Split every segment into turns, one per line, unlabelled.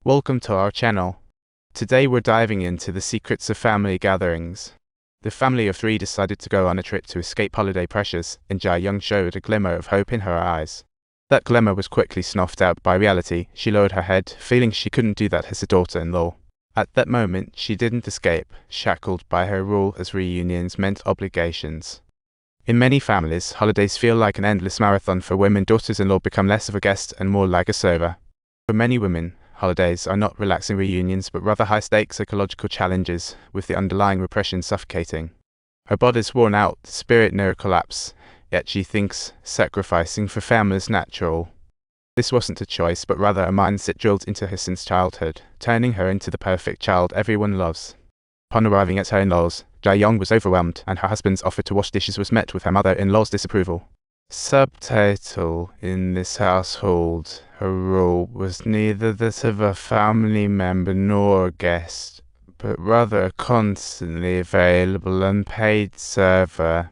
Welcome to our channel. Today we're diving into the secrets of family gatherings. The family of three decided to go on a trip to escape holiday pressures, and Jae-young showed a glimmer of hope in her eyes. That glimmer was quickly snuffed out by reality. She lowered her head, feeling she couldn't do that as a daughter-in-law. At that moment, she didn't escape, shackled by her rule as reunions meant obligations. In many families, holidays feel like an endless marathon. For women, daughters-in-law become less of a guest and more like a server. For many women, holidays are not relaxing reunions, but rather high-stakes psychological challenges, with the underlying repression suffocating. Her body's worn out, the spirit near collapse, yet she thinks sacrificing for family is natural. This wasn't a choice, but rather a mindset drilled into her since childhood, turning her into the perfect child everyone loves. Upon arriving at her in-laws, Jae-young was overwhelmed, and her husband's offer to wash dishes was met with her mother-in-law's disapproval. Subtitle: in this household, her role was neither that of a family member nor a guest, but rather a constantly available unpaid server.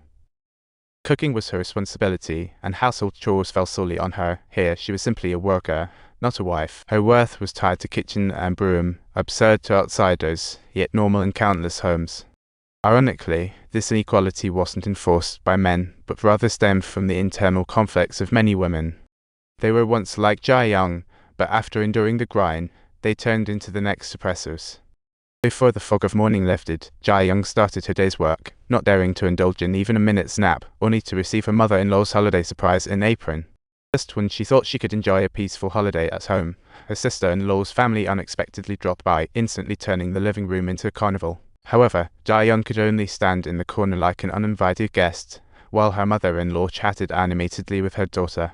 Cooking was her responsibility, and household chores fell solely on her. Here, she was simply a worker, not a wife. Her worth was tied to kitchen and broom, absurd to outsiders, yet normal in countless homes. Ironically, this inequality wasn't enforced by men, but rather stemmed from the internal conflicts of many women. They were once like Jae-young, but after enduring the grind, they turned into the next oppressors. Before the fog of morning lifted, Jae-young started her day's work, not daring to indulge in even a minute's nap, only to receive her mother-in-law's holiday surprise in apron. Just when she thought she could enjoy a peaceful holiday at home, her sister-in-law's family unexpectedly dropped by, instantly turning the living room into a carnival. However, Jae-young could only stand in the corner like an uninvited guest, while her mother-in-law chatted animatedly with her daughter.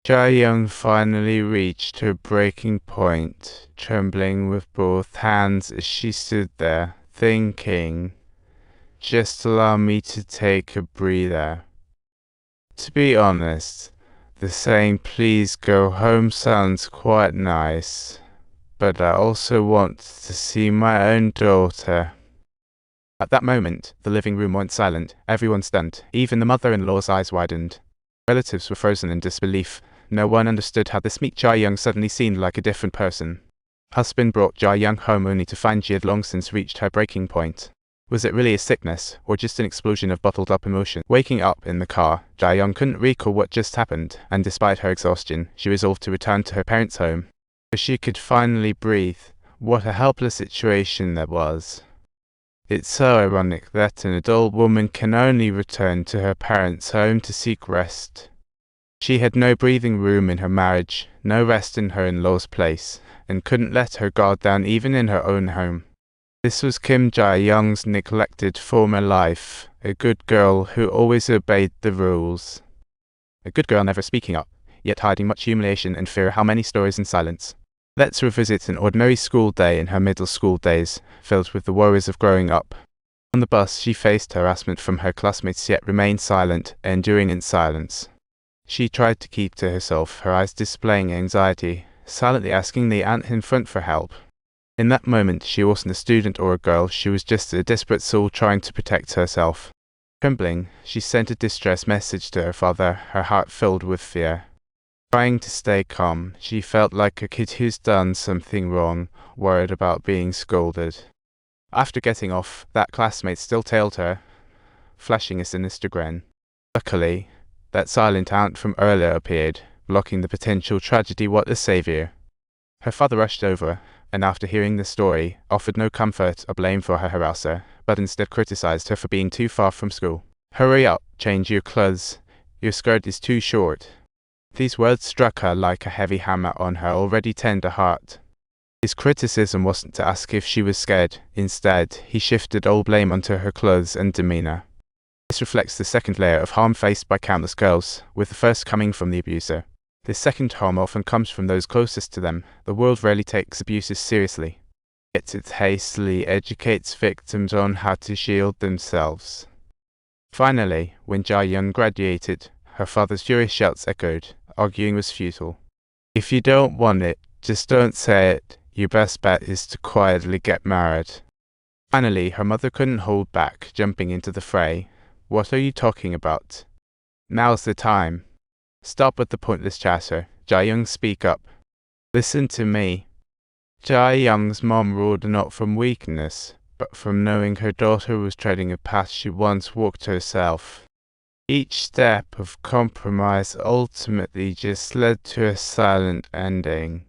Jae-young finally reached her breaking point, trembling with both hands as she stood there, thinking, "Just allow me to take a breather." To be honest, the saying "please go home" sounds quite nice, but I also want to see my own daughter. At that moment, the living room went silent, everyone stunned, even the mother-in-law's eyes widened. Relatives were frozen in disbelief. No one understood how this meek Jae-young suddenly seemed like a different person. Husband brought Jae-young home only to find she had long since reached her breaking point. Was it really a sickness, or just an explosion of bottled-up emotion? Waking up in the car, Jae-young couldn't recall what just happened, and despite her exhaustion, she resolved to return to her parents' home. So she could finally breathe. What a helpless situation that was. It's so ironic that an adult woman can only return to her parents' home to seek rest. She had no breathing room in her marriage, no rest in her in-laws' place, and couldn't let her guard down even in her own home. This was Kim Jae-young's neglected former life, a good girl who always obeyed the rules. A good girl never speaking up, yet hiding much humiliation and fear. How many stories in silence. Let's revisit an ordinary school day in her middle school days, filled with the worries of growing up. On the bus, she faced harassment from her classmates yet remained silent, enduring in silence. She tried to keep to herself, her eyes displaying anxiety, silently asking the aunt in front for help. In that moment, she wasn't a student or a girl, she was just a desperate soul trying to protect herself. Trembling, she sent a distress message to her father, her heart filled with fear. Trying to stay calm, she felt like a kid who's done something wrong, worried about being scolded. After getting off, that classmate still tailed her, flashing a sinister grin. Luckily, that silent aunt from earlier appeared, blocking the potential tragedy. What a savior. Her father rushed over, and after hearing the story, offered no comfort or blame for her harasser, but instead criticized her for being too far from school. "Hurry up, change your clothes. Your skirt is too short." These words struck her like a heavy hammer on her already tender heart. His criticism wasn't to ask if she was scared. Instead, he shifted all blame onto her clothes and demeanor. This reflects the second layer of harm faced by countless girls, with the first coming from the abuser. This second harm often comes from those closest to them. The world rarely takes abuses seriously, yet it hastily educates victims on how to shield themselves. Finally, when Jae-young graduated, her father's furious shouts echoed. Arguing was futile. "If you don't want it, just don't say it. Your best bet is to quietly get married." Finally, her mother couldn't hold back, jumping into the fray. "What are you talking about? Now's the time. Stop with the pointless chatter. Jae-young, speak up. Listen to me." Jia Young's mom ruled not from weakness, but from knowing her daughter was treading a path she once walked herself. Each step of compromise ultimately just led to a silent ending.